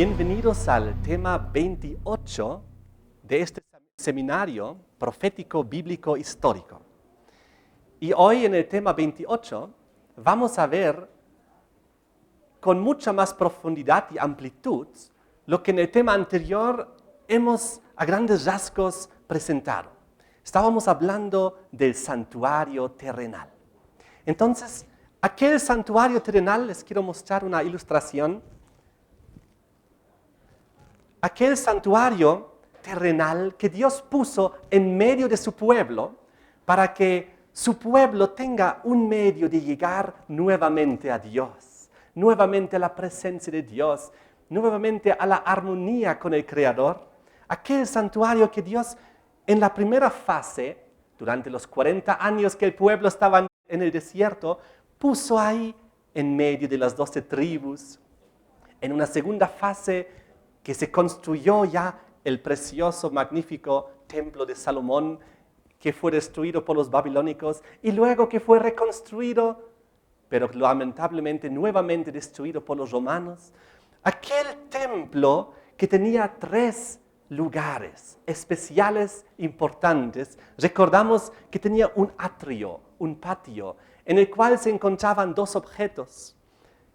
Bienvenidos al tema 28 de este seminario profético, bíblico, histórico. Y hoy en el tema 28 vamos a ver con mucha más profundidad y amplitud lo que en el tema anterior hemos a grandes rasgos presentado. Estábamos hablando del santuario terrenal. Entonces, aquel santuario terrenal, les quiero mostrar una ilustración. Aquel santuario terrenal que Dios puso en medio de su pueblo para que su pueblo tenga un medio de llegar nuevamente a Dios, nuevamente a la presencia de Dios, nuevamente a la armonía con el Creador. Aquel santuario que Dios en la primera fase, durante los 40 años que el pueblo estaba en el desierto, puso ahí en medio de las 12 tribus. En una segunda fase que se construyó ya el precioso, magnífico templo de Salomón, que fue destruido por los babilónicos y luego que fue reconstruido, pero lamentablemente nuevamente destruido por los romanos. Aquel templo que tenía 3 lugares especiales, importantes. Recordamos que tenía un atrio, un patio, en el cual se encontraban 2 objetos.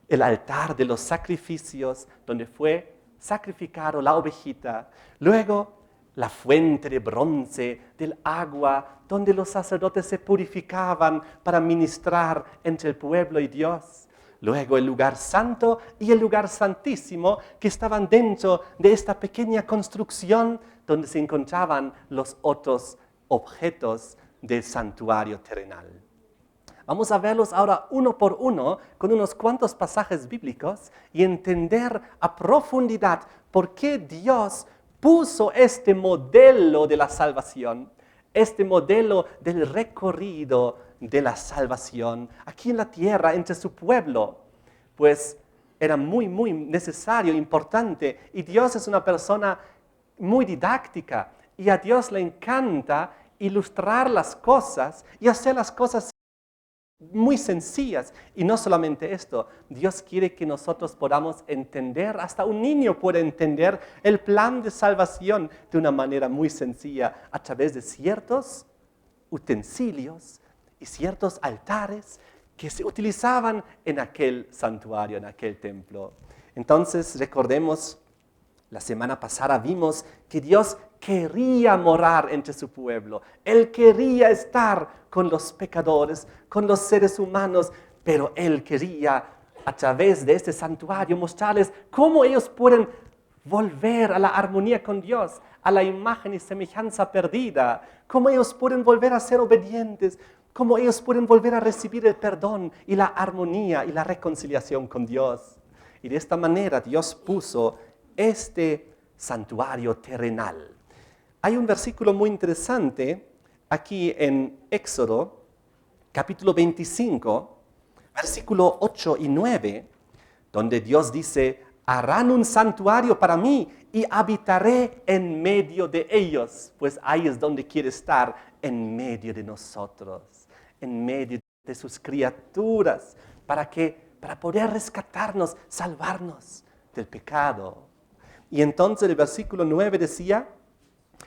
El altar de los sacrificios, donde fue sacrificado la ovejita. Luego, la fuente de bronce del agua, donde los sacerdotes se purificaban para ministrar entre el pueblo y Dios. Luego, el lugar santo y el lugar santísimo, que estaban dentro de esta pequeña construcción donde se encontraban los otros objetos del santuario terrenal. Vamos a verlos ahora uno por uno con unos cuantos pasajes bíblicos y entender a profundidad por qué Dios puso este modelo de la salvación, este modelo del recorrido de la salvación aquí en la tierra entre su pueblo. Pues era muy necesario, importante, y Dios es una persona muy didáctica y a Dios le encanta ilustrar las cosas y hacer las cosas muy sencillas. Y no solamente esto, Dios quiere que nosotros podamos entender, hasta un niño puede entender el plan de salvación de una manera muy sencilla a través de ciertos utensilios y ciertos altares que se utilizaban en aquel santuario, en aquel templo. Entonces, recordemos, la semana pasada vimos que Dios quería morar entre su pueblo. Él quería estar con los pecadores, con los seres humanos, pero Él quería, a través de este santuario, mostrarles cómo ellos pueden volver a la armonía con Dios, a la imagen y semejanza perdida, cómo ellos pueden volver a ser obedientes, cómo ellos pueden volver a recibir el perdón y la armonía y la reconciliación con Dios. Y de esta manera Dios puso este santuario terrenal. Hay un versículo muy interesante aquí en Éxodo, capítulo 25, versículo 8 y 9, donde Dios dice: harán un santuario para mí y habitaré en medio de ellos. Pues ahí es donde quiere estar, en medio de nosotros, en medio de sus criaturas, para poder rescatarnos, salvarnos del pecado. Y entonces el versículo 9 decía: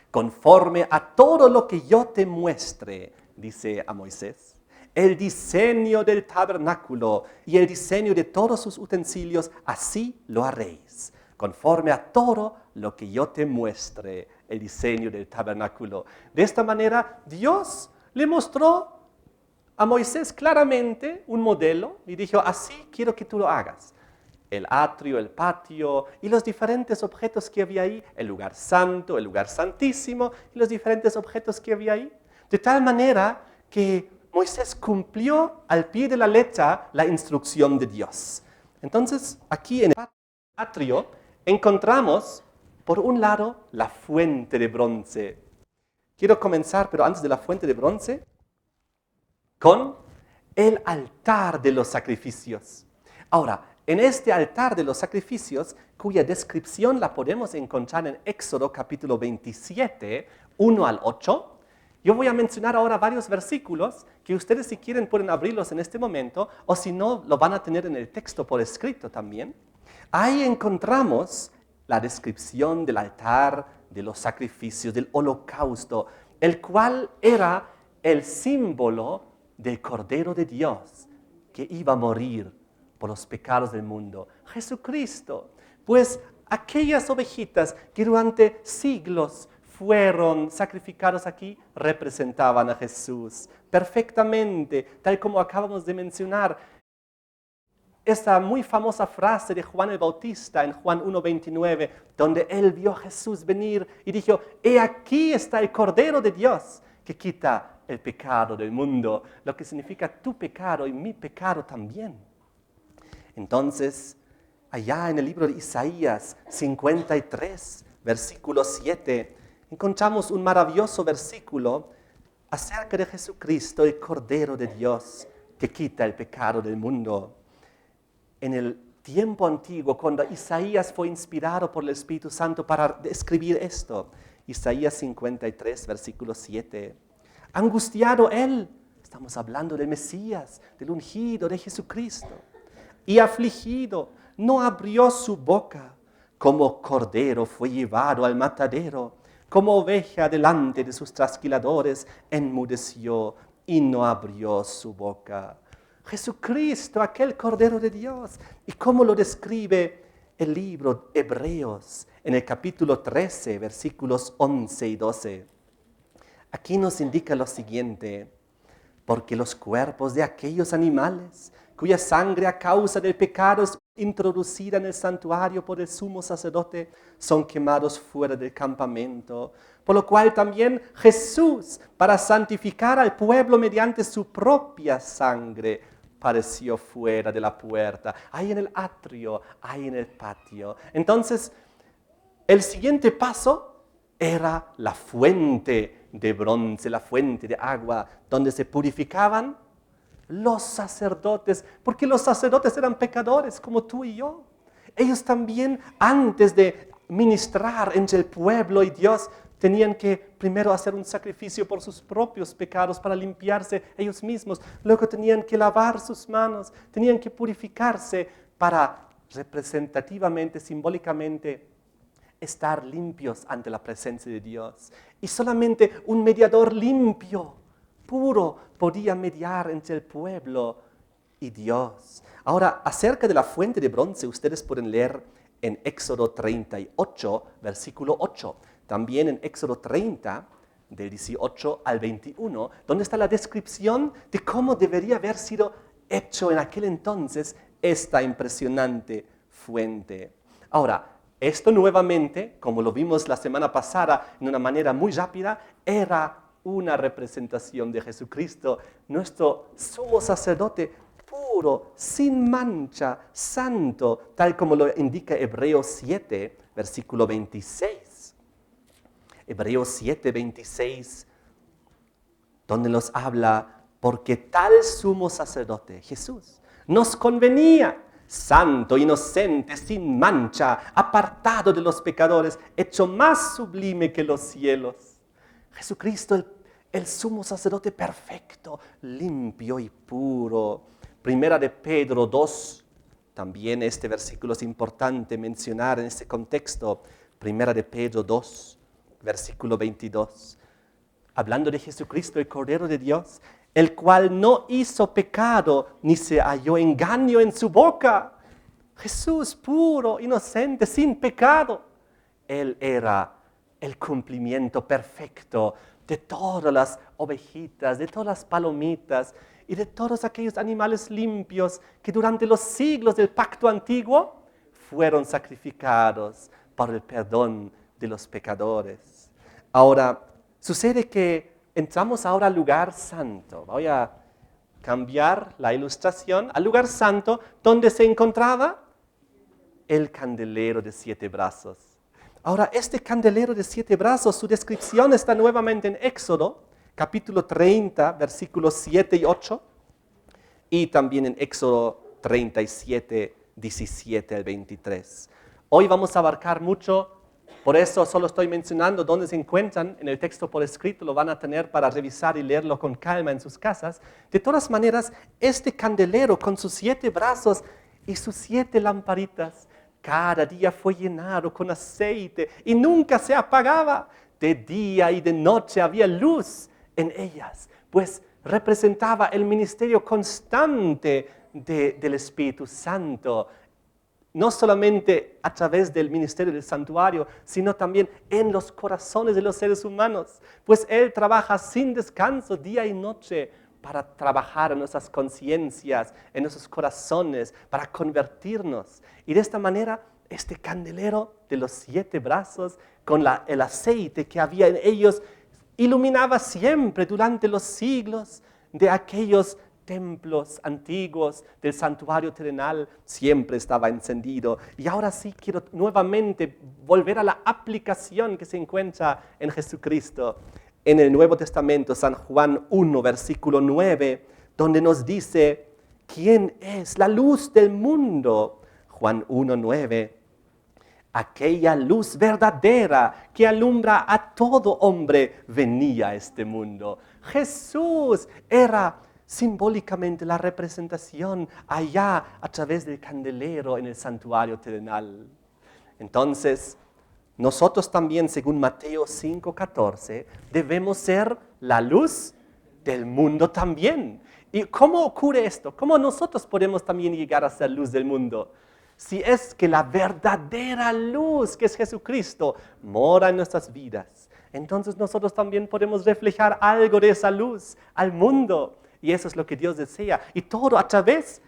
conforme a todo lo que yo te muestre, dice a Moisés, el diseño del tabernáculo y el diseño de todos sus utensilios, así lo haréis. Conforme a todo lo que yo te muestre, el diseño del tabernáculo. De esta manera, Dios le mostró a Moisés claramente un modelo y dijo: así quiero que tú lo hagas. El atrio, el patio y los diferentes objetos que había ahí, el lugar santo, el lugar santísimo y los diferentes objetos que había ahí. De tal manera que Moisés cumplió al pie de la letra la instrucción de Dios. Entonces, aquí en el atrio encontramos, por un lado, la fuente de bronce. Quiero comenzar, pero antes de la fuente de bronce, con el altar de los sacrificios. Ahora, en este altar de los sacrificios, cuya descripción la podemos encontrar en Éxodo capítulo 27, 1 al 8, yo voy a mencionar ahora varios versículos que ustedes, si quieren, pueden abrirlos en este momento, o si no, lo van a tener en el texto por escrito también. Ahí encontramos la descripción del altar, de los sacrificios, del holocausto, el cual era el símbolo del Cordero de Dios que iba a morir por los pecados del mundo. Jesucristo, pues aquellas ovejitas que durante siglos fueron sacrificados aquí, representaban a Jesús perfectamente, tal como acabamos de mencionar. Esta muy famosa frase de Juan el Bautista en Juan 1:29, donde él vio a Jesús venir y dijo, he aquí está el Cordero de Dios que quita el pecado del mundo, lo que significa tu pecado y mi pecado también. Entonces, allá en el libro de Isaías 53, versículo 7, encontramos un maravilloso versículo acerca de Jesucristo, el Cordero de Dios que quita el pecado del mundo. En el tiempo antiguo, cuando Isaías fue inspirado por el Espíritu Santo para escribir esto, Isaías 53, versículo 7, angustiado él, estamos hablando del Mesías, del ungido, de Jesucristo, y afligido, no abrió su boca, como cordero fue llevado al matadero, como oveja delante de sus trasquiladores, enmudeció y no abrió su boca. Jesucristo, aquel Cordero de Dios. ¿Y cómo lo describe el libro Hebreos en el capítulo 13, versículos 11 y 12? Aquí nos indica lo siguiente, porque los cuerpos de aquellos animales cuya sangre a causa del pecado es introducida en el santuario por el sumo sacerdote, son quemados fuera del campamento. Por lo cual también Jesús, para santificar al pueblo mediante su propia sangre, padeció fuera de la puerta, ahí en el atrio, ahí en el patio. Entonces, el siguiente paso era la fuente de bronce, la fuente de agua, donde se purificaban los sacerdotes, porque los sacerdotes eran pecadores como tú y yo. Ellos también, antes de ministrar entre el pueblo y Dios, tenían que primero hacer un sacrificio por sus propios pecados para limpiarse ellos mismos. Luego tenían que lavar sus manos, tenían que purificarse para representativamente, simbólicamente, estar limpios ante la presencia de Dios. Y solamente un mediador limpio, puro, podía mediar entre el pueblo y Dios. Ahora, acerca de la fuente de bronce, ustedes pueden leer en Éxodo 38, versículo 8. También en Éxodo 30, del 18 al 21, donde está la descripción de cómo debería haber sido hecho en aquel entonces esta impresionante fuente. Ahora, esto nuevamente, como lo vimos la semana pasada en una manera muy rápida, era una representación de Jesucristo, nuestro sumo sacerdote puro, sin mancha, santo, tal como lo indica Hebreos 7, versículo 26. Hebreos 7, 26, donde nos habla, porque tal sumo sacerdote, Jesús, nos convenía, santo, inocente, sin mancha, apartado de los pecadores, hecho más sublime que los cielos. Jesucristo, el sumo sacerdote perfecto, limpio y puro. Primera de Pedro 2, también este versículo es importante mencionar en este contexto. Primera de Pedro 2, versículo 22. Hablando de Jesucristo, el Cordero de Dios, el cual no hizo pecado, ni se halló engaño en su boca. Jesús puro, inocente, sin pecado. Él era el cumplimiento perfecto de todas las ovejitas, de todas las palomitas y de todos aquellos animales limpios que durante los siglos del pacto antiguo fueron sacrificados por el perdón de los pecadores. Ahora, sucede que entramos ahora al lugar santo. Voy a cambiar la ilustración al lugar santo donde se encontraba el candelero de 7 brazos. Ahora, este candelero de 7 brazos, su descripción está nuevamente en Éxodo, capítulo 30, versículos 7 y 8, y también en Éxodo 37, 17 al 23. Hoy vamos a abarcar mucho, por eso solo estoy mencionando dónde se encuentran en el texto por escrito, lo van a tener para revisar y leerlo con calma en sus casas. De todas maneras, este candelero con sus 7 brazos y sus 7 lamparitas cada día fue llenado con aceite y nunca se apagaba. De día y de noche había luz en ellas, pues representaba el ministerio constante del Espíritu Santo, no solamente a través del ministerio del santuario, sino también en los corazones de los seres humanos, pues Él trabaja sin descanso día y noche para trabajar en nuestras conciencias, en nuestros corazones, para convertirnos. Y de esta manera, este candelero de los 7 brazos, con el aceite que había en ellos, iluminaba siempre durante los siglos de aquellos templos antiguos del santuario terrenal, siempre estaba encendido. Y ahora sí quiero nuevamente volver a la aplicación que se encuentra en Jesucristo. En el Nuevo Testamento, San Juan 1, versículo 9, donde nos dice, ¿quién es la luz del mundo? Juan 1, 9. Aquella luz verdadera que alumbra a todo hombre venía a este mundo. Jesús era simbólicamente la representación allá a través del candelero en el santuario terrenal. Entonces, nosotros también, según Mateo 5:14, debemos ser la luz del mundo también. ¿Y cómo ocurre esto? ¿Cómo nosotros podemos también llegar a ser luz del mundo? Si es que la verdadera luz, que es Jesucristo, mora en nuestras vidas, entonces nosotros también podemos reflejar algo de esa luz al mundo. Y eso es lo que Dios desea. Y todo a través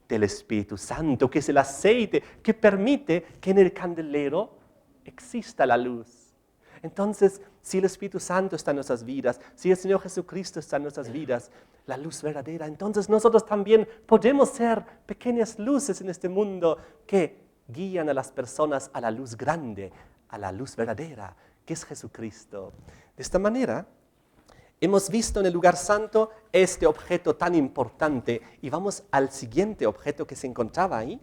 del Espíritu Santo, que es el aceite que permite que en el candelero exista la luz. Entonces, si el Espíritu Santo está en nuestras vidas, si el Señor Jesucristo está en nuestras vidas, la luz verdadera, entonces nosotros también podemos ser pequeñas luces en este mundo que guían a las personas a la luz grande, a la luz verdadera, que es Jesucristo. De esta manera, hemos visto en el lugar santo este objeto tan importante y vamos al siguiente objeto que se encontraba ahí,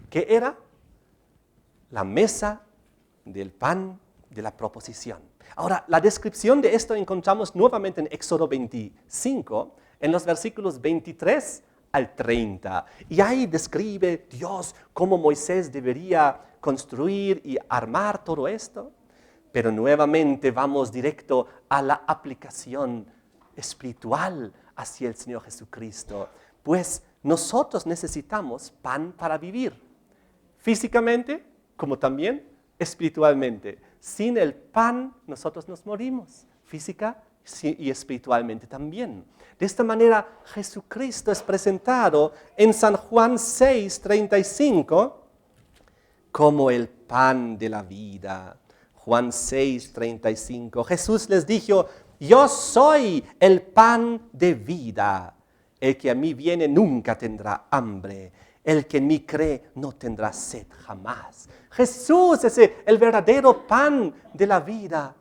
que era la mesa del pan de la proposición. Ahora, la descripción de esto encontramos nuevamente en Éxodo 25, en los versículos 23 al 30. Y ahí describe Dios cómo Moisés debería construir y armar todo esto. Pero nuevamente vamos directo a la aplicación espiritual hacia el Señor Jesucristo. Pues nosotros necesitamos pan para vivir, físicamente como también espiritualmente. Sin el pan nosotros nos morimos, física y espiritualmente también. De esta manera Jesucristo es presentado en San Juan 6:35 como el pan de la vida. Juan 6:35. Jesús les dijo, yo soy el pan de vida. El que a mí viene nunca tendrá hambre. El que en mí cree no tendrá sed jamás. Jesús es el verdadero pan de la vida.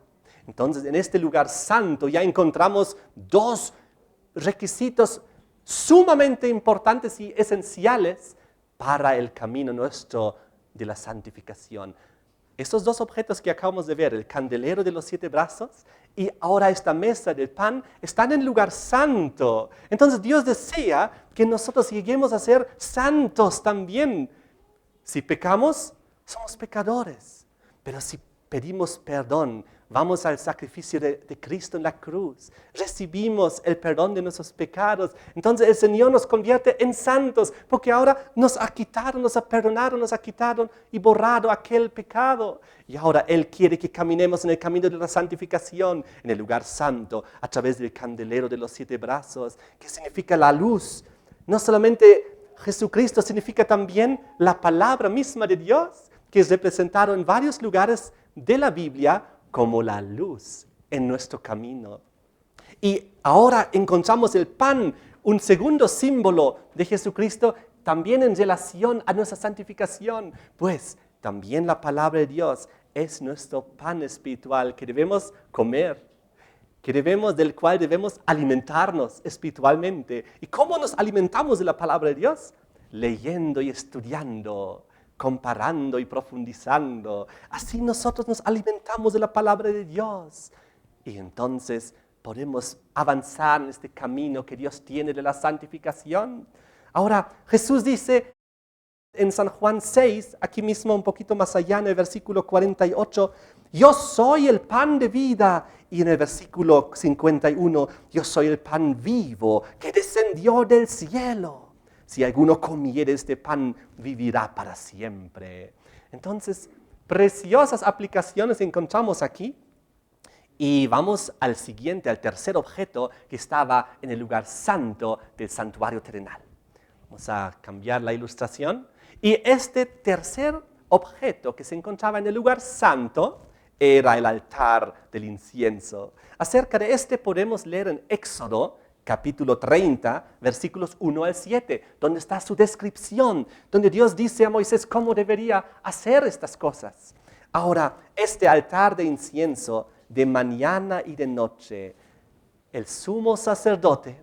Entonces, en este lugar santo ya encontramos 2 requisitos sumamente importantes y esenciales para el camino nuestro de la santificación. Estos 2 objetos que acabamos de ver, el candelero de los 7 brazos y ahora esta mesa del pan, están en el lugar santo. Entonces Dios desea que nosotros lleguemos a ser santos también. Si pecamos, somos pecadores. Pero si pedimos perdón, vamos al sacrificio de Cristo en la cruz, recibimos el perdón de nuestros pecados. Entonces el Señor nos convierte en santos, porque ahora nos ha quitado, nos ha perdonado, nos ha quitado y borrado aquel pecado. Y ahora Él quiere que caminemos en el camino de la santificación, en el lugar santo, a través del candelero de los 7 brazos, que significa la luz. No solamente Jesucristo, significa también la palabra misma de Dios, que es representado en varios lugares de la Biblia como la luz en nuestro camino. Y ahora encontramos el pan, un segundo símbolo de Jesucristo, también en relación a nuestra santificación, pues también la palabra de Dios es nuestro pan espiritual que debemos comer, del cual debemos alimentarnos espiritualmente. ¿Y cómo nos alimentamos de la palabra de Dios? Leyendo y estudiando, comparando y profundizando. Así nosotros nos alimentamos de la palabra de Dios. Y entonces podemos avanzar en este camino que Dios tiene de la santificación. Ahora, Jesús dice, En San Juan 6, aquí mismo un poquito más allá en el versículo 48, yo soy el pan de vida. Y en el versículo 51, yo soy el pan vivo que descendió del cielo. Si alguno comiere este pan, vivirá para siempre. Entonces, preciosas aplicaciones encontramos aquí. Y vamos al siguiente, al tercer objeto que estaba en el lugar santo del santuario terrenal. Vamos a cambiar la ilustración. Y este tercer objeto que se encontraba en el lugar santo era el altar del incienso. Acerca de este podemos leer en Éxodo, capítulo 30, versículos 1 al 7, donde está su descripción, donde Dios dice a Moisés cómo debería hacer estas cosas. Ahora, este altar de incienso, de mañana y de noche, el sumo sacerdote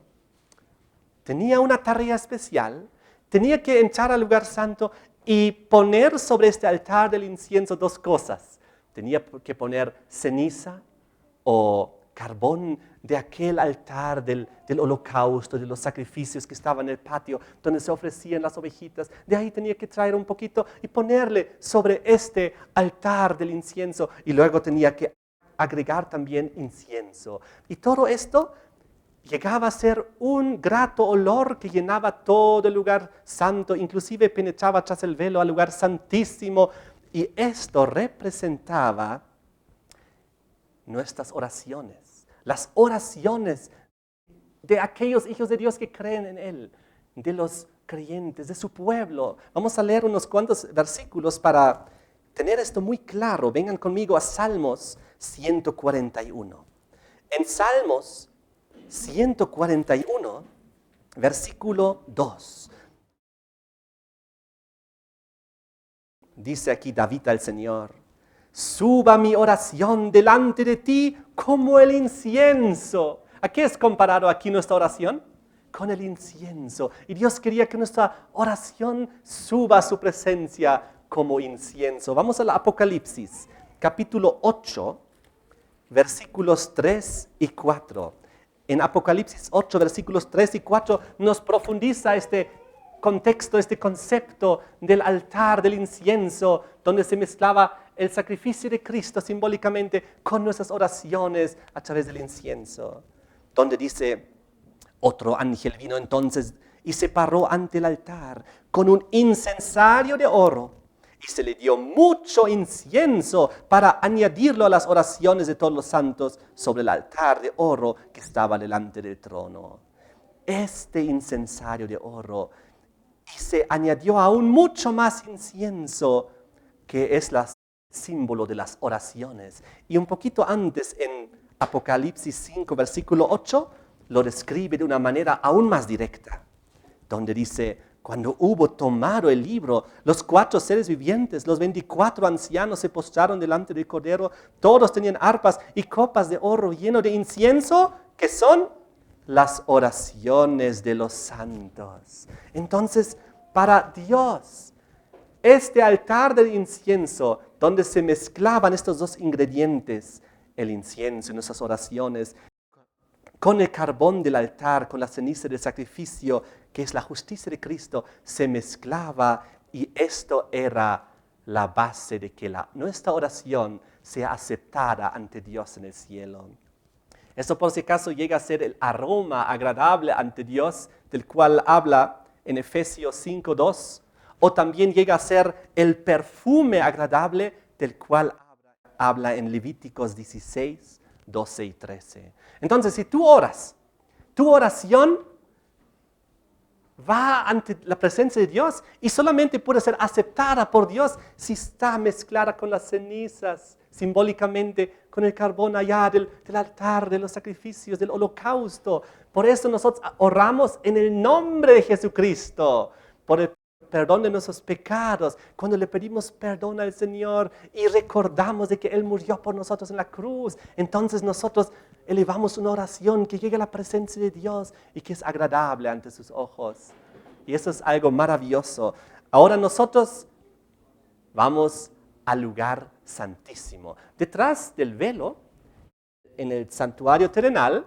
tenía una tarea especial, tenía que entrar al lugar santo y poner sobre este altar del incienso dos cosas. Tenía que poner ceniza o carbón de aquel altar del holocausto, de los sacrificios que estaban en el patio, donde se ofrecían las ovejitas. De ahí tenía que traer un poquito y ponerle sobre este altar del incienso. Y luego tenía que agregar también incienso. Y todo esto llegaba a ser un grato olor que llenaba todo el lugar santo, inclusive penetraba tras el velo al lugar santísimo. Y esto representaba nuestras oraciones, las oraciones de aquellos hijos de Dios que creen en Él, de los creyentes, de su pueblo. Vamos a leer unos cuantos versículos para tener esto muy claro. Vengan conmigo a Salmos 141. En Salmos 141, versículo 2. Dice aquí David al Señor: suba mi oración delante de ti como el incienso. ¿A qué es comparado aquí nuestra oración? Con el incienso. Y Dios quería que nuestra oración suba a su presencia como incienso. Vamos al Apocalipsis, capítulo 8, versículos 3 y 4. En Apocalipsis 8, versículos 3 y 4 nos profundiza este contexto, este concepto del altar, del incienso, donde se mezclaba el sacrificio de Cristo simbólicamente con nuestras oraciones a través del incienso. Donde dice: otro ángel vino entonces y se paró ante el altar con un incensario de oro, y se le dio mucho incienso para añadirlo a las oraciones de todos los santos sobre el altar de oro que estaba delante del trono. Este incensario de oro, y se añadió aún mucho más incienso, que es el símbolo de las oraciones. Y un poquito antes, en Apocalipsis 5, versículo 8, lo describe de una manera aún más directa, donde dice: cuando hubo tomado el libro, los 4 seres vivientes, los 24 ancianos se postraron delante del Cordero. Todos tenían arpas y copas de oro lleno de incienso, que son las oraciones de los santos. Entonces, para Dios, este altar del incienso, donde se mezclaban estos dos ingredientes, el incienso y nuestras oraciones, con el carbón del altar, con la ceniza del sacrificio, que es la justicia de Cristo, se mezclaba, y esto era la base de que nuestra oración sea aceptada ante Dios en el cielo. Esto, por si acaso, llega a ser el aroma agradable ante Dios, del cual habla en Efesios 5:2, o también llega a ser el perfume agradable del cual habla en Levíticos 16, 12 y 13. Entonces, si tú oras, tu oración va ante la presencia de Dios y solamente puede ser aceptada por Dios si está mezclada con las cenizas, simbólicamente con el carbón allá del altar, de los sacrificios, del holocausto. Por eso nosotros oramos en el nombre de Jesucristo, por el perdón de nuestros pecados, cuando le pedimos perdón al Señor y recordamos de que Él murió por nosotros en la cruz. Entonces nosotros elevamos una oración que llegue a la presencia de Dios y que es agradable ante sus ojos. Y eso es algo maravilloso. Ahora nosotros vamos al lugar santísimo. Detrás del velo, en el santuario terrenal,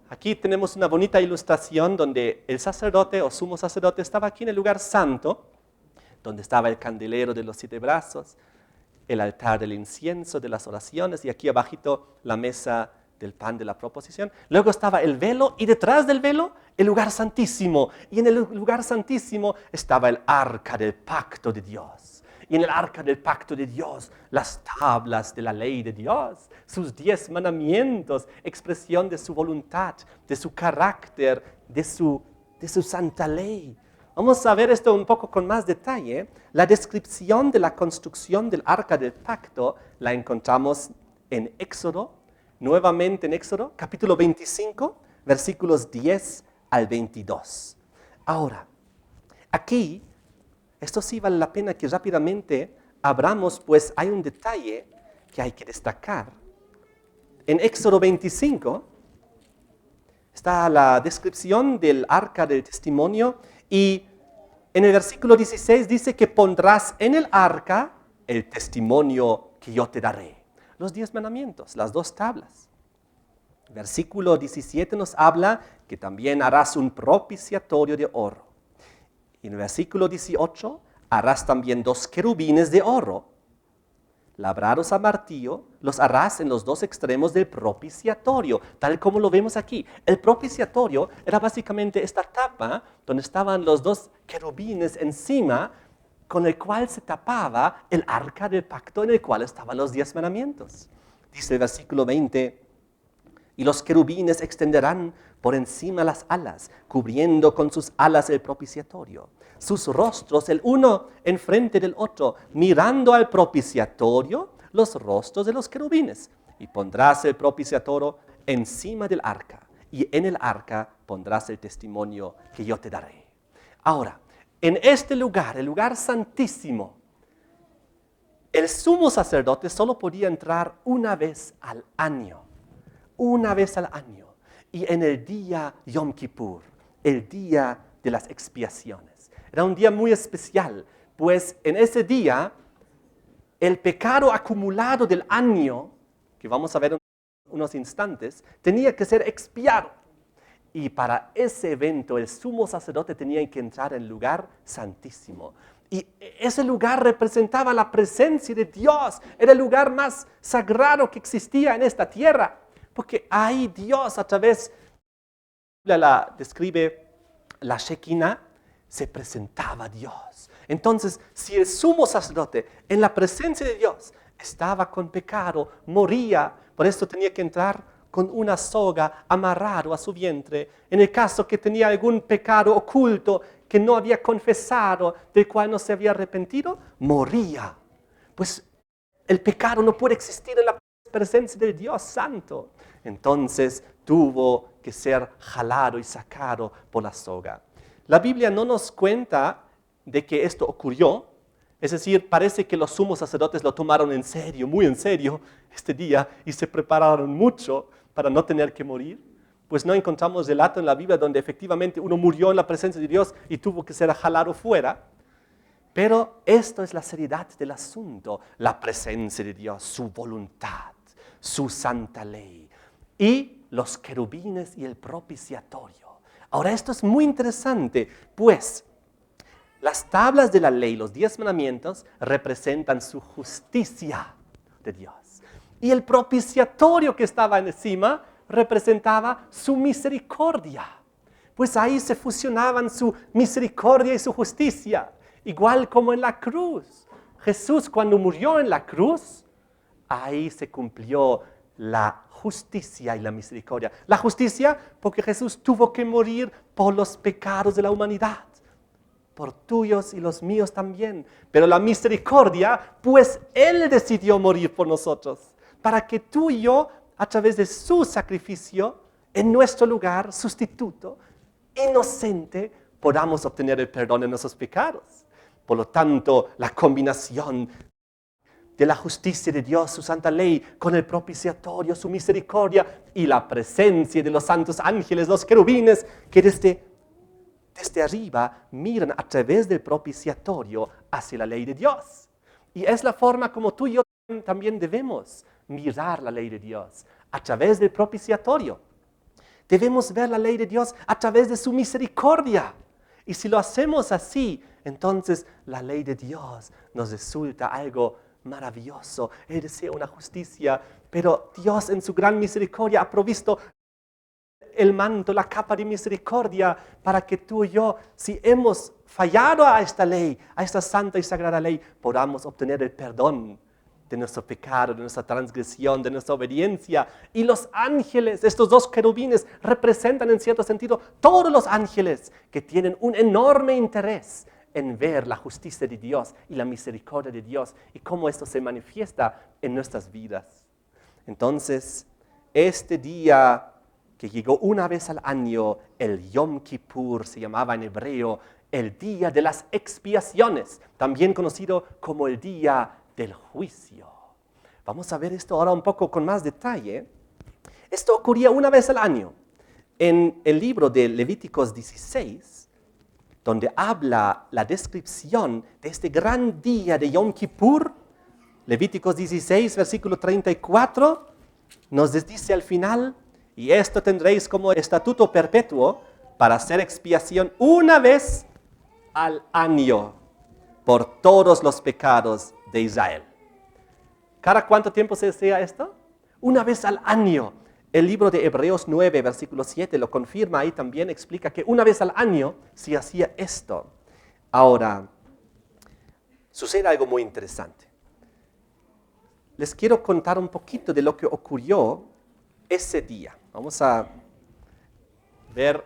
aquí tenemos una bonita ilustración donde el sacerdote o sumo sacerdote estaba aquí en el lugar santo. donde estaba el candelero de los 7 brazos, el altar del incienso, de las oraciones, y aquí abajito la mesa del pan de la proposición. Luego estaba el velo, y detrás del velo el lugar santísimo. Y en el lugar santísimo estaba el arca del pacto de Dios. Y en el arca del pacto de Dios, las tablas de la ley de Dios, sus 10 mandamientos, expresión de su voluntad, de su carácter, de su santa ley. Vamos a ver esto un poco con más detalle. La descripción de la construcción del arca del pacto la encontramos en Éxodo, nuevamente en Éxodo, capítulo 25, versículos 10 al 22. Ahora, aquí, esto sí vale la pena que rápidamente abramos, pues hay un detalle que hay que destacar. En Éxodo 25 está la descripción del arca del testimonio, y en el versículo 16 dice que pondrás en el arca el testimonio que yo te daré. Los 10 mandamientos, las 2 tablas. Versículo 17 nos habla que también harás un propiciatorio de oro. Y en el versículo 18 harás también 2 querubines de oro, labrados a martillo, los harás en los 2 extremos del propiciatorio, tal como lo vemos aquí. El propiciatorio era básicamente esta tapa donde estaban los 2 querubines encima, con el cual se tapaba el arca del pacto en el cual estaban los 10 mandamientos. Dice el versículo 20, y los querubines extenderán por encima las alas, cubriendo con sus alas el propiciatorio. Sus rostros, el uno enfrente del otro, mirando al propiciatorio, los rostros de los querubines. Y pondrás el propiciatorio encima del arca, y en el arca pondrás el testimonio que yo te daré. Ahora, en este lugar, el lugar santísimo, el sumo sacerdote solo podía entrar una vez al año. Una vez al año, y en el día Yom Kippur, el día de las expiaciones. Era un día muy especial, pues en ese día el pecado acumulado del año, que vamos a ver en unos instantes, tenía que ser expiado. Y para ese evento el sumo sacerdote tenía que entrar en el lugar santísimo. Y ese lugar representaba la presencia de Dios, era el lugar más sagrado que existía en esta tierra. Porque ahí Dios, a través, la describe la Shekinah, se presentaba a Dios. Entonces, si el sumo sacerdote en la presencia de Dios estaba con pecado, moría, por eso tenía que entrar con una soga amarrado a su vientre. En el caso que tenía algún pecado oculto que no había confesado, del cual no se había arrepentido, moría. Pues el pecado no puede existir en la presencia del Dios Santo. Entonces tuvo que ser jalado y sacado por la soga. La Biblia no nos cuenta de que esto ocurrió, es decir, parece que los sumos sacerdotes lo tomaron en serio, muy en serio, este día, y se prepararon mucho para no tener que morir. Pues no encontramos relato en la Biblia donde efectivamente uno murió en la presencia de Dios y tuvo que ser jalado fuera. Pero esto es la seriedad del asunto, la presencia de Dios, su voluntad, su santa ley, y los querubines y el propiciatorio. Ahora esto es muy interesante, pues las tablas de la ley, los 10 mandamientos, representan su justicia de Dios. Y el propiciatorio que estaba encima representaba su misericordia. Pues ahí se fusionaban su misericordia y su justicia. Igual como en la cruz. Jesús cuando murió en la cruz, ahí se cumplió la justicia y la misericordia. La justicia porque Jesús tuvo que morir por los pecados de la humanidad. Por tuyos y los míos también. Pero la misericordia, pues Él decidió morir por nosotros. Para que tú y yo, a través de su sacrificio, en nuestro lugar, sustituto, inocente, podamos obtener el perdón de nuestros pecados. Por lo tanto, la combinación de la justicia de Dios, su santa ley, con el propiciatorio, su misericordia y la presencia de los santos ángeles, los querubines, que desde arriba miran a través del propiciatorio hacia la ley de Dios. Y es la forma como tú y yo también debemos mirar la ley de Dios, a través del propiciatorio. Debemos ver la ley de Dios a través de su misericordia. Y si lo hacemos así, entonces la ley de Dios nos resulta algo maravilloso. Él desea una justicia, pero Dios en su gran misericordia ha provisto el manto, la capa de misericordia para que tú y yo, si hemos fallado a esta ley, a esta santa y sagrada ley, podamos obtener el perdón de nuestro pecado, de nuestra transgresión, de nuestra obediencia. Y los ángeles, estos dos querubines, representan en cierto sentido todos los ángeles que tienen un enorme interés en ver la justicia de Dios y la misericordia de Dios y cómo esto se manifiesta en nuestras vidas. Entonces, este día que llegó una vez al año, el Yom Kippur, se llamaba en hebreo el día de las expiaciones, también conocido como el día del juicio. Vamos a ver esto ahora un poco con más detalle. Esto ocurría una vez al año. En el libro de Levíticos 16, donde habla la descripción de este gran día de Yom Kippur, Levíticos 16, versículo 34, nos dice al final: y esto tendréis como estatuto perpetuo para hacer expiación una vez al año por todos los pecados de Israel. ¿Cada cuánto tiempo se hacía esto? Una vez al año. El libro de Hebreos 9, versículo 7, lo confirma y también explica que una vez al año se hacía esto. Ahora, sucede algo muy interesante. Les quiero contar un poquito de lo que ocurrió ese día. Vamos a ver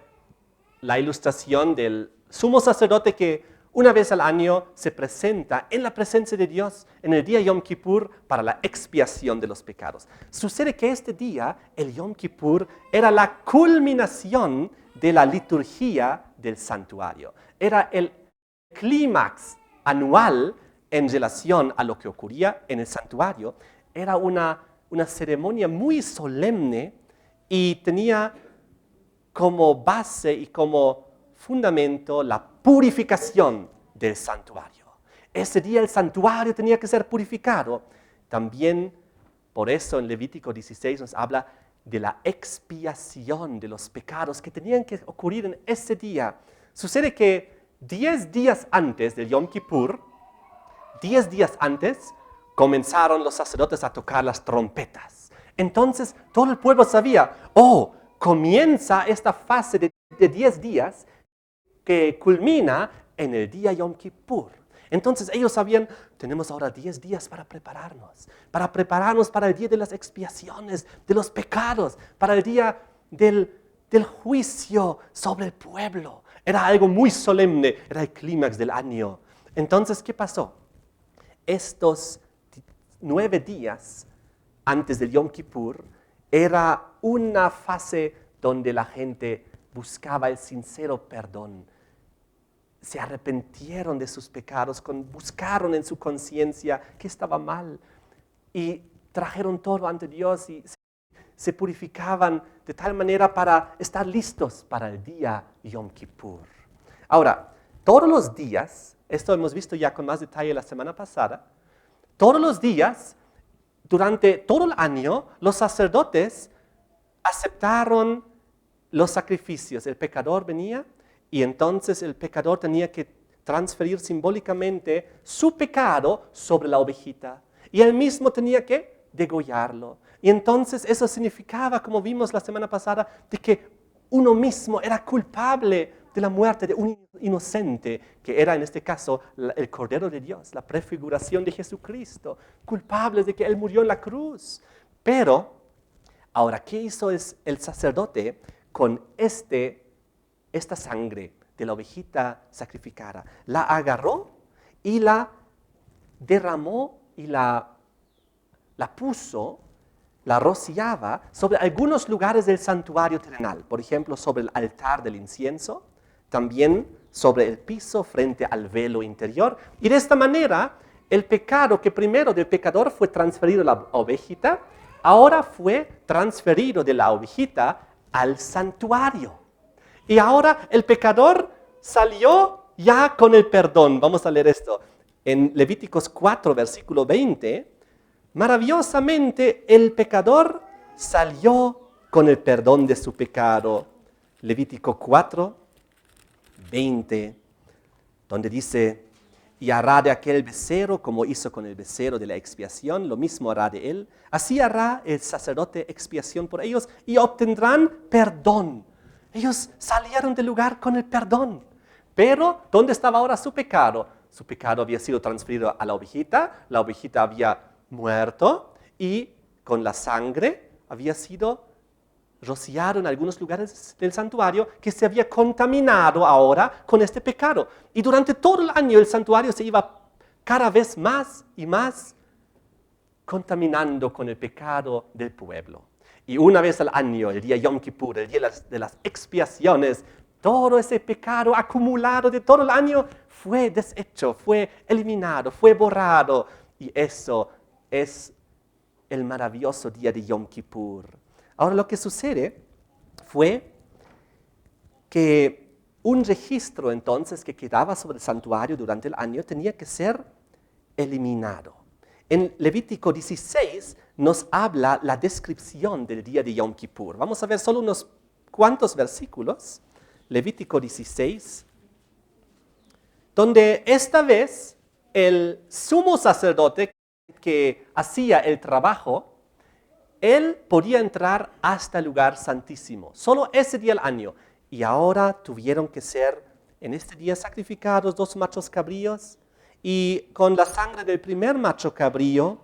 la ilustración del sumo sacerdote que una vez al año se presenta en la presencia de Dios en el día Yom Kippur para la expiación de los pecados. Sucede que este día, el Yom Kippur, era la culminación de la liturgia del santuario. Era el clímax anual en relación a lo que ocurría en el santuario. Era una ceremonia muy solemne y tenía como base y como fundamento la purificación del santuario. Ese día el santuario tenía que ser purificado. También, por eso en Levítico 16 nos habla de la expiación de los pecados que tenían que ocurrir en ese día. Sucede que 10 días antes del Yom Kippur, 10 días antes, comenzaron los sacerdotes a tocar las trompetas. Entonces todo el pueblo sabía, comienza esta fase de 10 días que culmina en el día Yom Kippur. Entonces ellos sabían, tenemos ahora 10 días para prepararnos para el día de las expiaciones, de los pecados, para el día del juicio sobre el pueblo. Era algo muy solemne, era el clímax del año. Entonces, ¿qué pasó? Estos 9 días antes del Yom Kippur era una fase donde la gente buscaba el sincero perdón. Se arrepintieron de sus pecados, buscaron en su conciencia que estaba mal y trajeron todo ante Dios y se purificaban de tal manera para estar listos para el día Yom Kippur. Ahora, todos los días, esto hemos visto ya con más detalle la semana pasada, todos los días, durante todo el año, los sacerdotes aceptaron los sacrificios. El pecador venía y entonces el pecador tenía que transferir simbólicamente su pecado sobre la ovejita. Y él mismo tenía que degollarlo. Y entonces eso significaba, como vimos la semana pasada, de que uno mismo era culpable de la muerte de un inocente, que era en este caso el Cordero de Dios, la prefiguración de Jesucristo, culpable de que Él murió en la cruz. Pero, ahora, ¿qué hizo el sacerdote con esta sangre de la ovejita sacrificada? La agarró y la derramó y la puso, la rociaba sobre algunos lugares del santuario terrenal. Por ejemplo, sobre el altar del incienso, también sobre el piso frente al velo interior. Y de esta manera, el pecado que primero del pecador fue transferido a la ovejita, ahora fue transferido de la ovejita al santuario. Y ahora el pecador salió ya con el perdón. Vamos a leer esto. En Levíticos 4, versículo 20, maravillosamente el pecador salió con el perdón de su pecado. Levítico 4, 20. donde dice, y hará de aquel becerro como hizo con el becerro de la expiación, lo mismo hará de él. Así hará el sacerdote expiación por ellos y obtendrán perdón. Ellos salieron del lugar con el perdón. Pero, ¿dónde estaba ahora su pecado? Su pecado había sido transferido a la ovejita había muerto y con la sangre había sido rociado en algunos lugares del santuario que se había contaminado ahora con este pecado. Y durante todo el año el santuario se iba cada vez más y más contaminando con el pecado del pueblo. Y una vez al año, el día Yom Kippur, el día de las expiaciones, todo ese pecado acumulado de todo el año fue deshecho, fue eliminado, fue borrado. Y eso es el maravilloso día de Yom Kippur. Ahora lo que sucede fue que un registro entonces que quedaba sobre el santuario durante el año tenía que ser eliminado. En Levítico 16 nos habla la descripción del día de Yom Kippur. Vamos a ver solo unos cuantos versículos. Levítico 16, donde esta vez el sumo sacerdote que hacía el trabajo, él podía entrar hasta el lugar santísimo, solo ese día al año. Y ahora tuvieron que ser en este día sacrificados 2 machos cabríos, y con la sangre del primer macho cabrío,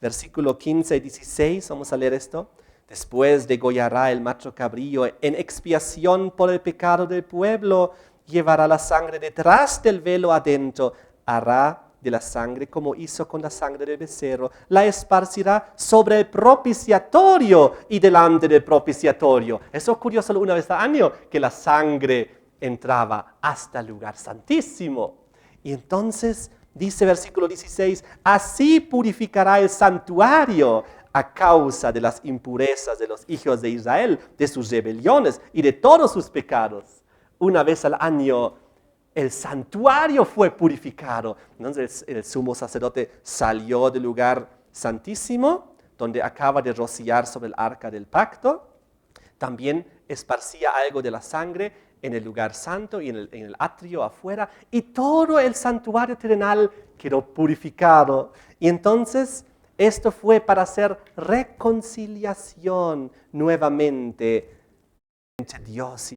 versículo 15 y 16, vamos a leer esto. Después degollará el macho cabrío en expiación por el pecado del pueblo, llevará la sangre detrás del velo adentro, hará de la sangre como hizo con la sangre del becerro, la esparcirá sobre el propiciatorio y delante del propiciatorio. Eso ocurrió solo una vez al año, que la sangre entraba hasta el lugar santísimo. Y entonces dice versículo 16, así purificará el santuario a causa de las impurezas de los hijos de Israel, de sus rebeliones y de todos sus pecados. Una vez al año el santuario fue purificado. Entonces el sumo sacerdote salió del lugar santísimo, donde acaba de rociar sobre el arca del pacto. También esparcía algo de la sangre en el lugar santo y en el atrio afuera, y todo el santuario terrenal quedó purificado. Y entonces esto fue para hacer reconciliación nuevamente entre Dios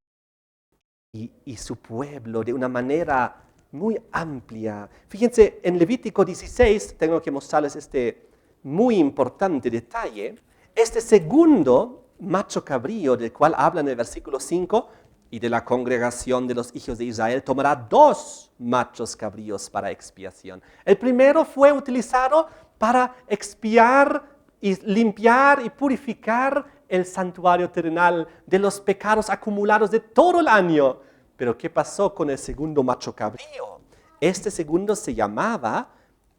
y su pueblo de una manera muy amplia. Fíjense, en Levítico 16, tengo que mostrarles este muy importante detalle. Este segundo macho cabrío del cual habla en el versículo 5, y de la congregación de los hijos de Israel tomará 2 machos cabríos para expiación. El primero fue utilizado para expiar y limpiar y purificar el santuario terrenal de los pecados acumulados de todo el año. Pero ¿qué pasó con el segundo macho cabrío? Este segundo se llamaba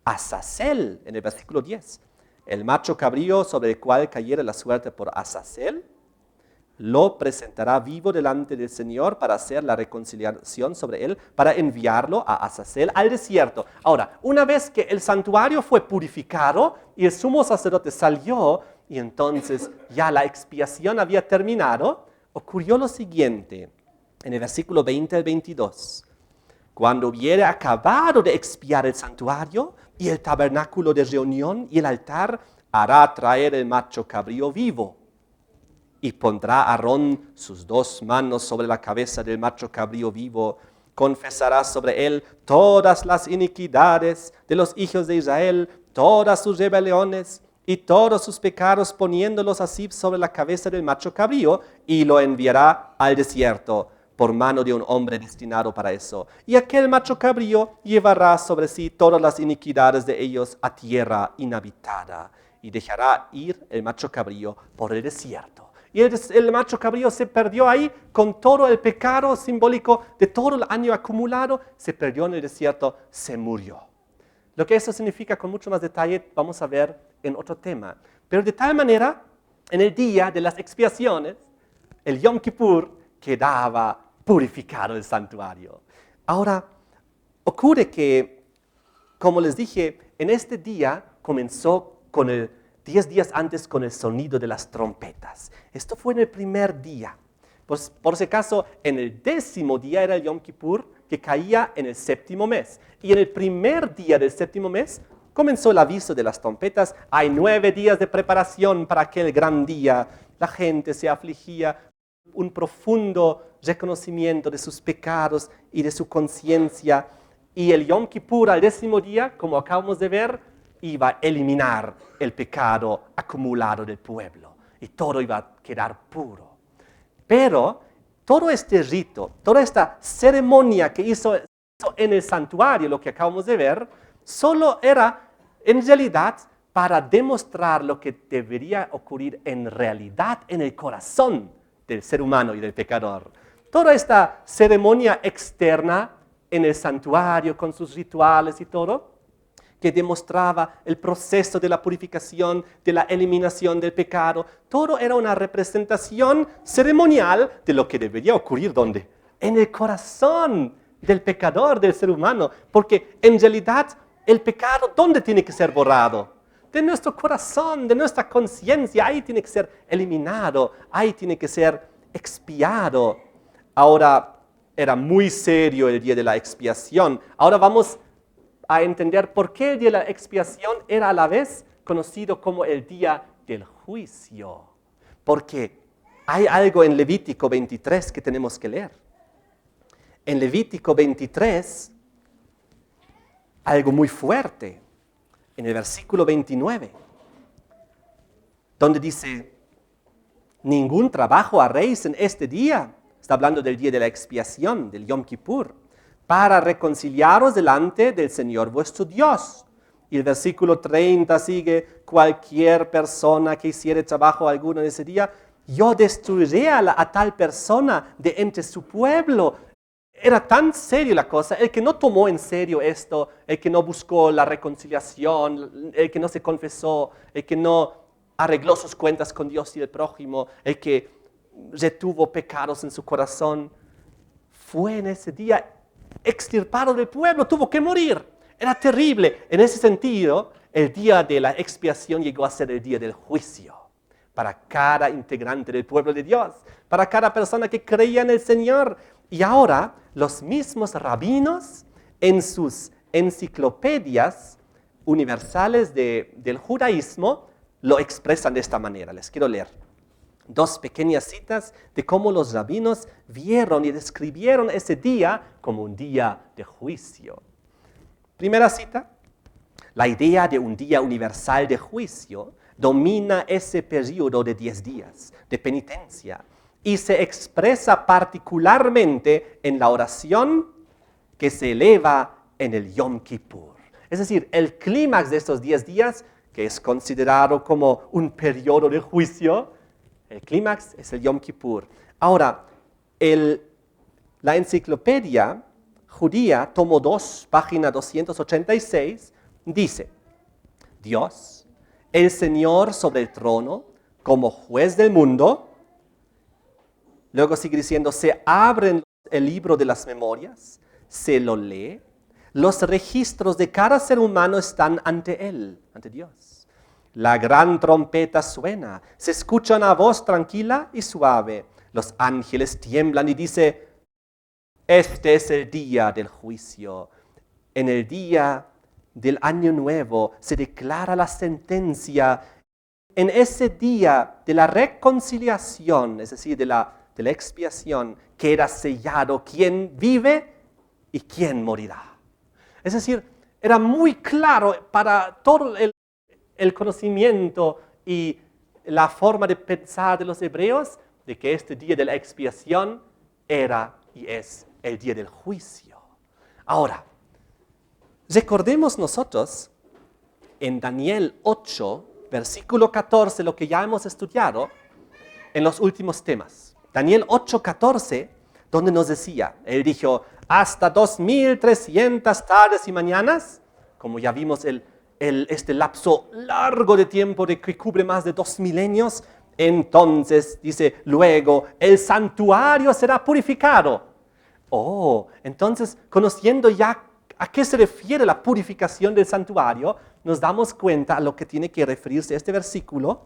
Azazel, en el versículo 10. El macho cabrío sobre el cual cayera la suerte por Azazel, lo presentará vivo delante del Señor para hacer la reconciliación sobre él, para enviarlo a Azazel al desierto. Ahora, una vez que el santuario fue purificado y el sumo sacerdote salió, y entonces ya la expiación había terminado, ocurrió lo siguiente, en el versículo 20 al 22. Cuando hubiere acabado de expiar el santuario y el tabernáculo de reunión y el altar, hará traer el macho cabrío vivo. Y pondrá Aarón sus 2 manos sobre la cabeza del macho cabrío vivo, confesará sobre él todas las iniquidades de los hijos de Israel, todas sus rebeliones y todos sus pecados, poniéndolos así sobre la cabeza del macho cabrío, y lo enviará al desierto por mano de un hombre destinado para eso. Y aquel macho cabrío llevará sobre sí todas las iniquidades de ellos a tierra inhabitada, y dejará ir el macho cabrío por el desierto. Y el macho cabrío se perdió ahí con todo el pecado simbólico de todo el año acumulado, se perdió en el desierto, se murió. Lo que eso significa con mucho más detalle vamos a ver en otro tema. Pero de tal manera, en el día de las expiaciones, el Yom Kippur quedaba purificado el santuario. Ahora, ocurre que, como les dije, en este día comenzó con 10 días antes con el sonido de las trompetas. Esto fue en el primer día. Pues, por si acaso, en el 10º día era el Yom Kippur, que caía en el séptimo mes. Y en el primer día del séptimo mes comenzó el aviso de las trompetas. Hay 9 días de preparación para aquel gran día. La gente se afligía, un profundo reconocimiento de sus pecados y de su conciencia. Y el Yom Kippur, al 10º día, como acabamos de ver, iba a eliminar el pecado acumulado del pueblo. Y todo iba a quedar puro. Pero todo este rito, toda esta ceremonia que hizo en el santuario, lo que acabamos de ver, solo era en realidad para demostrar lo que debería ocurrir en realidad en el corazón del ser humano y del pecador. Toda esta ceremonia externa en el santuario con sus rituales y todo, que demostraba el proceso de la purificación, de la eliminación del pecado, todo era una representación ceremonial de lo que debería ocurrir, ¿dónde? En el corazón del pecador, del ser humano, porque en realidad el pecado, ¿dónde tiene que ser borrado? De nuestro corazón, de nuestra conciencia, ahí tiene que ser eliminado, ahí tiene que ser expiado. Ahora, era muy serio el día de la expiación. Ahora vamos a entender por qué el día de la expiación era a la vez conocido como el día del juicio. Porque hay algo en Levítico 23 que tenemos que leer. En Levítico 23, algo muy fuerte, en el versículo 29, donde dice, ningún trabajo haréis en este día. Está hablando del día de la expiación, del Yom Kippur, para reconciliaros delante del Señor vuestro Dios. Y el versículo 30 sigue, cualquier persona que hiciere trabajo alguno en ese día, yo destruiré a tal persona de entre su pueblo. Era tan serio la cosa, el que no tomó en serio esto, el que no buscó la reconciliación, el que no se confesó, el que no arregló sus cuentas con Dios y el prójimo, el que retuvo pecados en su corazón, fue en ese día extirpado del pueblo, tuvo que morir. Era terrible. En ese sentido, el día de la expiación llegó a ser el día del juicio para cada integrante del pueblo de Dios, para cada persona que creía en el Señor. Y ahora, los mismos rabinos, en sus enciclopedias universales del judaísmo, lo expresan de esta manera. Les quiero leer 2 pequeñas citas de cómo los rabinos vieron y describieron ese día como un día de juicio. Primera cita, la idea de un día universal de juicio domina ese periodo de 10 días de penitencia y se expresa particularmente en la oración que se eleva en el Yom Kippur. Es decir, el clímax de estos 10 días, que es considerado como un periodo de juicio, el clímax es el Yom Kippur. Ahora, la enciclopedia judía, tomo 2, página 286, dice, Dios, el Señor sobre el trono, como juez del mundo. Luego sigue diciendo, se abre el libro de las memorias, se lo lee, los registros de cada ser humano están ante Él, ante Dios. La gran trompeta suena, se escucha una voz tranquila y suave. Los ángeles tiemblan y dice, este es el día del juicio. En el día del año nuevo se declara la sentencia. En ese día de la reconciliación, es decir, de la expiación, queda sellado quién vive y quién morirá. Es decir, era muy claro para todo el conocimiento y la forma de pensar de los hebreos de que este día de la expiación era y es el día del juicio. Ahora, recordemos nosotros en Daniel 8, versículo 14, lo que ya hemos estudiado en los últimos temas. Daniel 8, 14, donde nos decía, él dijo, hasta 2300 tardes y mañanas, como ya vimos este lapso largo de tiempo que cubre más de 2 milenios, entonces dice, luego el santuario será purificado. Oh, entonces, conociendo ya a qué se refiere la purificación del santuario, nos damos cuenta a lo que tiene que referirse este versículo,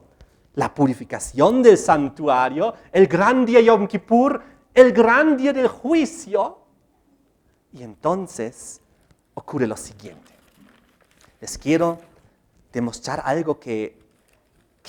la purificación del santuario, el gran día Yom Kippur, el gran día del juicio, Y entonces ocurre lo siguiente. Les quiero demostrar algo que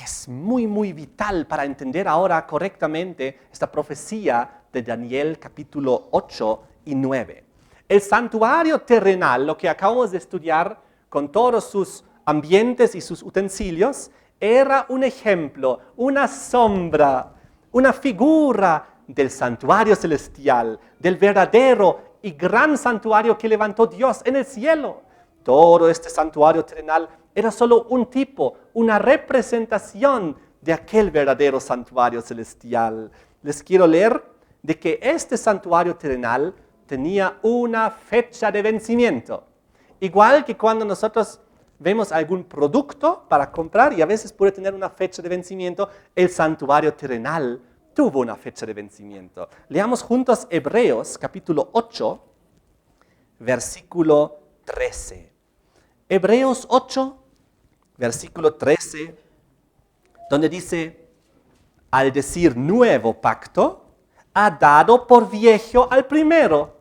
es muy, muy vital para entender ahora correctamente esta profecía de Daniel capítulo 8 y 9. El santuario terrenal, lo que acabamos de estudiar con todos sus ambientes y sus utensilios, era un ejemplo, una sombra, una figura del santuario celestial, del verdadero y gran santuario que levantó Dios en el cielo. Todo este santuario terrenal era solo un tipo, una representación de aquel verdadero santuario celestial. Les quiero leer de que este santuario terrenal tenía una fecha de vencimiento. Igual que cuando nosotros vemos algún producto para comprar y a veces puede tener una fecha de vencimiento, el santuario terrenal tuvo una fecha de vencimiento. Leamos juntos Hebreos capítulo 8, versículo 13. Hebreos 8, versículo 13, donde dice, al decir nuevo pacto, ha dado por viejo al primero.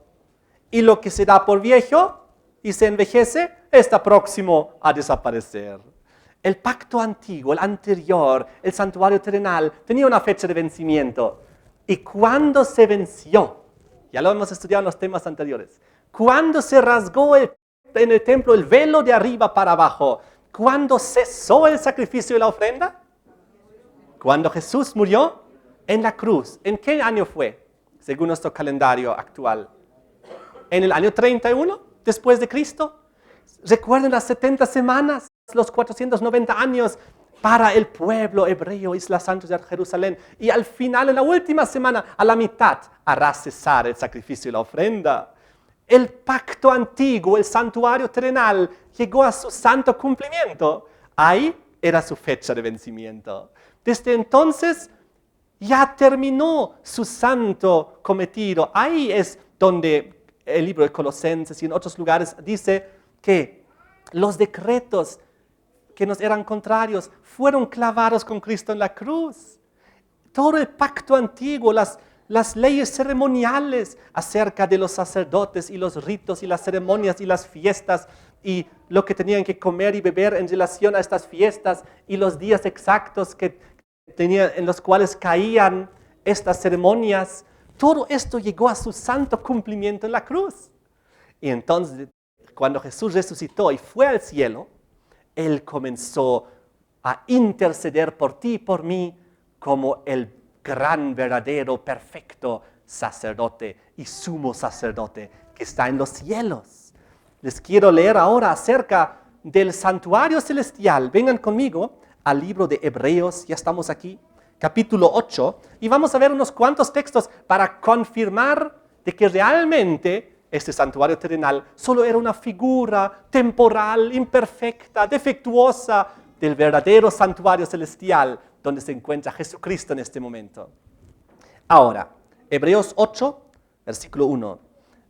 Y lo que se da por viejo y se envejece, está próximo a desaparecer. El pacto antiguo, el anterior, el santuario terrenal, tenía una fecha de vencimiento. ¿Y cuándo se venció? Ya lo hemos estudiado en los temas anteriores. ¿Cuándo se rasgó en el templo el velo de arriba para abajo? ¿Cuándo cesó el sacrificio y la ofrenda? Cuando Jesús murió en la cruz. ¿En qué año fue? Según nuestro calendario actual. ¿En el año 31 después de Cristo? Recuerden las 70 semanas, los 490 años para el pueblo hebreo, Isla Santa de Jerusalén. Y al final, en la última semana, a la mitad, hará cesar el sacrificio y la ofrenda. El pacto antiguo, el santuario terrenal, llegó a su santo cumplimiento. Ahí era su fecha de vencimiento. Desde entonces ya terminó su santo cometido. Ahí es donde el libro de Colosenses y en otros lugares dice que los decretos que nos eran contrarios fueron clavados con Cristo en la cruz. Todo el pacto antiguo, las leyes ceremoniales acerca de los sacerdotes y los ritos y las ceremonias y las fiestas y lo que tenían que comer y beber en relación a estas fiestas y los días exactos en los cuales caían estas ceremonias, todo esto llegó a su santo cumplimiento en la cruz. Y entonces, cuando Jesús resucitó y fue al cielo, Él comenzó a interceder por ti y por mí como el gran, verdadero, perfecto sacerdote y sumo sacerdote que está en los cielos. Les quiero leer ahora acerca del santuario celestial. Vengan conmigo al libro de Hebreos, ya estamos aquí, capítulo 8, y vamos a ver unos cuantos textos para confirmar de que realmente este santuario terrenal solo era una figura temporal, imperfecta, defectuosa del verdadero santuario celestial donde se encuentra Jesucristo en este momento. Ahora, Hebreos 8, versículo 1.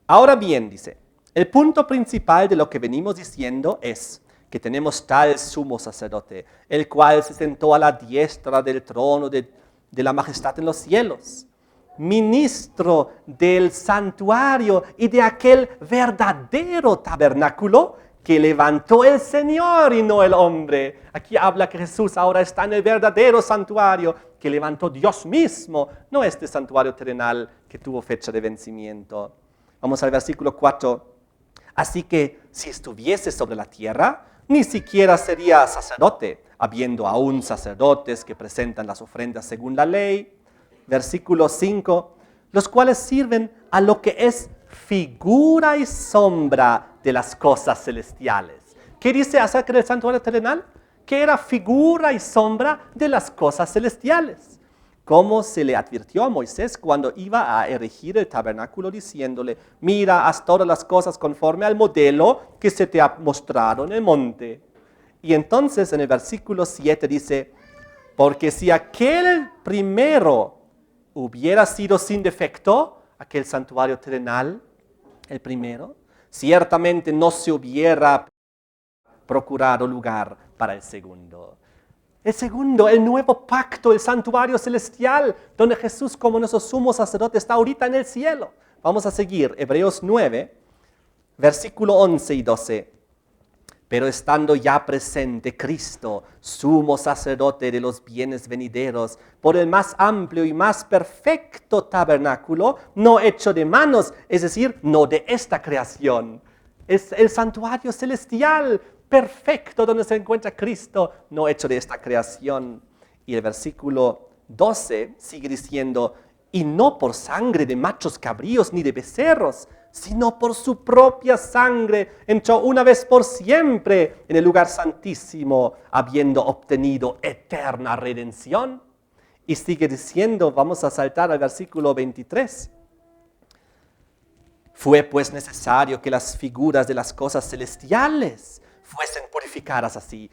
Ahora bien, dice, el punto principal de lo que venimos diciendo es que tenemos tal sumo sacerdote, el cual se sentó a la diestra del trono de la majestad en los cielos, ministro del santuario y de aquel verdadero tabernáculo que levantó el Señor y no el hombre. Aquí habla que Jesús ahora está en el verdadero santuario que levantó Dios mismo, no este santuario terrenal que tuvo fecha de vencimiento. Vamos al versículo 4. Así que si estuviese sobre la tierra, ni siquiera sería sacerdote, habiendo aún sacerdotes que presentan las ofrendas según la ley. Versículo 5, los cuales sirven a lo que es figura y sombra de las cosas celestiales. ¿Qué dice acerca del santuario terrenal? Que era figura y sombra de las cosas celestiales. Como se le advirtió a Moisés cuando iba a erigir el tabernáculo diciéndole, mira, haz todas las cosas conforme al modelo que se te ha mostrado en el monte. Y entonces en el versículo 7 dice, porque si aquel primero hubiera sido sin defecto, aquel santuario terrenal, el primero, ciertamente no se hubiera procurado lugar para el segundo. El segundo, el nuevo pacto, el santuario celestial, donde Jesús como nuestro sumo sacerdote está ahorita en el cielo. Vamos a seguir, Hebreos 9, Versículo 11 y 12. Pero estando ya presente Cristo, sumo sacerdote de los bienes venideros, por el más amplio y más perfecto tabernáculo, no hecho de manos, es decir, no de esta creación. Es el santuario celestial perfecto donde se encuentra Cristo, no hecho de esta creación. Y el versículo 12 sigue diciendo, y no por sangre de machos cabríos ni de becerros, sino por su propia sangre, entró una vez por siempre en el lugar santísimo, habiendo obtenido eterna redención. Y sigue diciendo, vamos a saltar al versículo 23. Fue pues necesario que las figuras de las cosas celestiales fuesen purificadas así.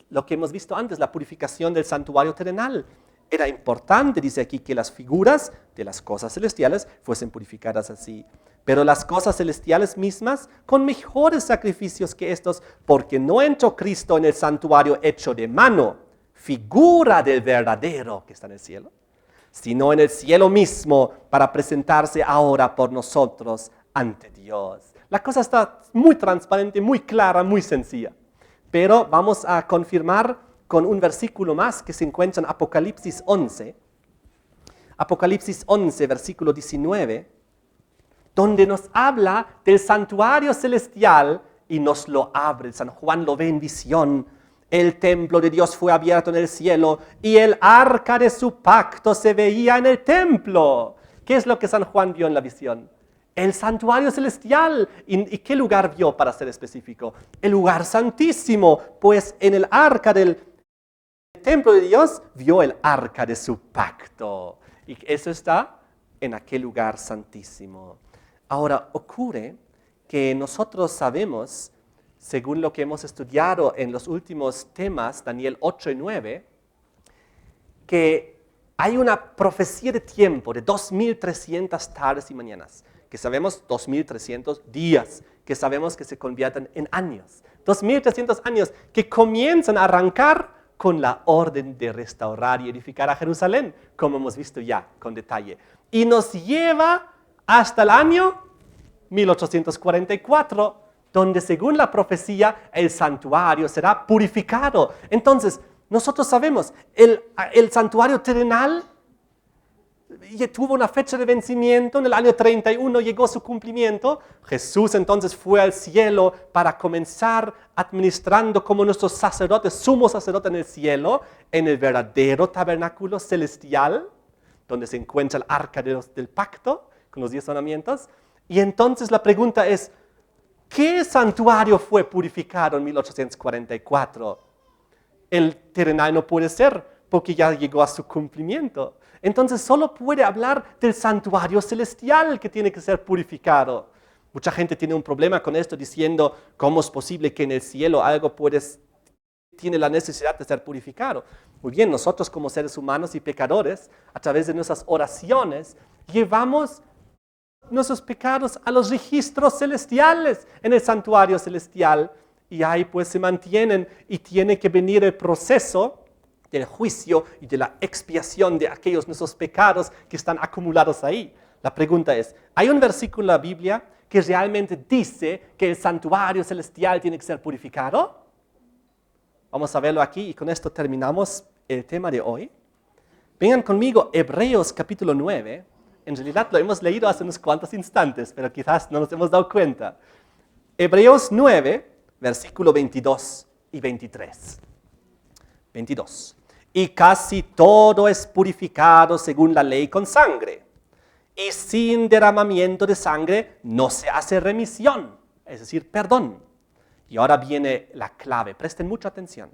Lo que hemos visto antes, la purificación del santuario terrenal. Era importante, dice aquí, que las figuras de las cosas celestiales fuesen purificadas así. Pero las cosas celestiales mismas con mejores sacrificios que estos, porque no entró Cristo en el santuario hecho de mano, figura del verdadero que está en el cielo, sino en el cielo mismo para presentarse ahora por nosotros ante Dios. La cosa está muy transparente, muy clara, muy sencilla. Pero vamos a confirmar con un versículo más que se encuentra en Apocalipsis 11. Apocalipsis 11, versículo 19, donde nos habla del santuario celestial y nos lo abre. San Juan lo ve en visión. El templo de Dios fue abierto en el cielo y el arca de su pacto se veía en el templo. ¿Qué es lo que San Juan vio en la visión? El santuario celestial. ¿Y qué lugar vio, para ser específico? El lugar santísimo, pues en el arca del templo de Dios vio el arca de su pacto. Y eso está en aquel lugar santísimo. Ahora, ocurre que nosotros sabemos, según lo que hemos estudiado en los últimos temas, Daniel 8 y 9, que hay una profecía de tiempo de 2.300 tardes y mañanas, que sabemos 2.300 días, que sabemos que se convierten en años. 2.300 años que comienzan a arrancar con la orden de restaurar y edificar a Jerusalén, como hemos visto ya con detalle. Y nos lleva hasta el año 1844, donde según la profecía el santuario será purificado. Entonces, nosotros sabemos, el santuario terrenal tuvo una fecha de vencimiento, en el año 31 llegó su cumplimiento. Jesús entonces fue al cielo para comenzar administrando como nuestro sacerdote, sumo sacerdote en el cielo, en el verdadero tabernáculo celestial, donde se encuentra el arca del pacto, con los 10 mandamientos. Y entonces la pregunta es, ¿qué santuario fue purificado en 1844? El terrenal no puede ser, porque ya llegó a su cumplimiento. Entonces solo puede hablar del santuario celestial que tiene que ser purificado. Mucha gente tiene un problema con esto diciendo, ¿cómo es posible que en el cielo algo tiene la necesidad de ser purificado? Muy bien, nosotros como seres humanos y pecadores, a través de nuestras oraciones, llevamos nuestros pecados a los registros celestiales en el santuario celestial, y ahí pues se mantienen y tiene que venir el proceso del juicio y de la expiación de aquellos nuestros pecados que están acumulados ahí. La pregunta es, ¿hay un versículo en la Biblia que realmente dice que el santuario celestial tiene que ser purificado? Vamos a verlo aquí y con esto terminamos el tema de hoy. Vengan conmigo, Hebreos capítulo 9. En realidad lo hemos leído hace unos cuantos instantes, pero quizás no nos hemos dado cuenta. Hebreos 9, versículo 22 y 23. 22. Y casi todo es purificado según la ley con sangre. Y sin derramamiento de sangre no se hace remisión, es decir, perdón. Y ahora viene la clave, presten mucha atención.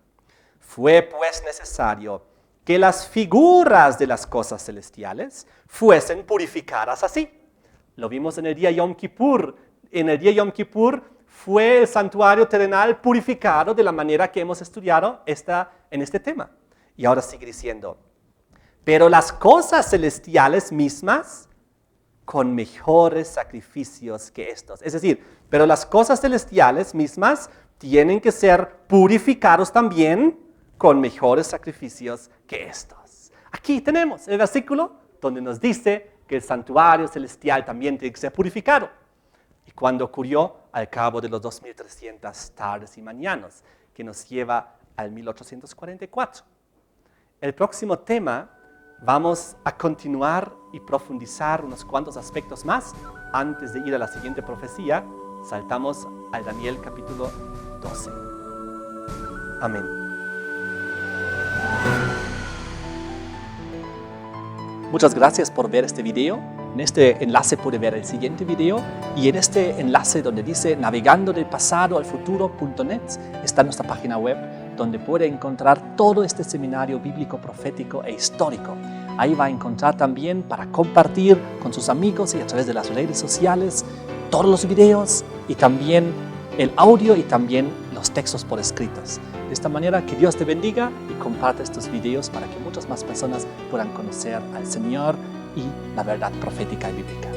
Fue pues necesario que las figuras de las cosas celestiales fuesen purificadas así. Lo vimos en el día Yom Kippur. En el día Yom Kippur fue el santuario terrenal purificado de la manera que hemos estudiado en este tema. Y ahora sigue diciendo, pero las cosas celestiales mismas con mejores sacrificios que estos. Es decir, pero las cosas celestiales mismas tienen que ser purificados también con mejores sacrificios que estos. Aquí tenemos el versículo donde nos dice que el santuario celestial también tiene que ser purificado. Y cuando ocurrió al cabo de los 2300 tardes y mañanas, que nos lleva al 1844. El próximo tema vamos a continuar y profundizar unos cuantos aspectos más. Antes de ir a la siguiente profecía, saltamos al Daniel capítulo 12. Amén. Muchas gracias por ver este video. En este enlace puede ver el siguiente video y en este enlace donde dice navegando del pasado al futuro.net está nuestra página web donde puede encontrar todo este seminario bíblico, profético e histórico. Ahí va a encontrar también para compartir con sus amigos y a través de las redes sociales todos los videos y también el audio y también los textos por escritos. De esta manera que Dios te bendiga y comparte estos videos para que muchas más personas puedan conocer al Señor y la verdad profética y bíblica.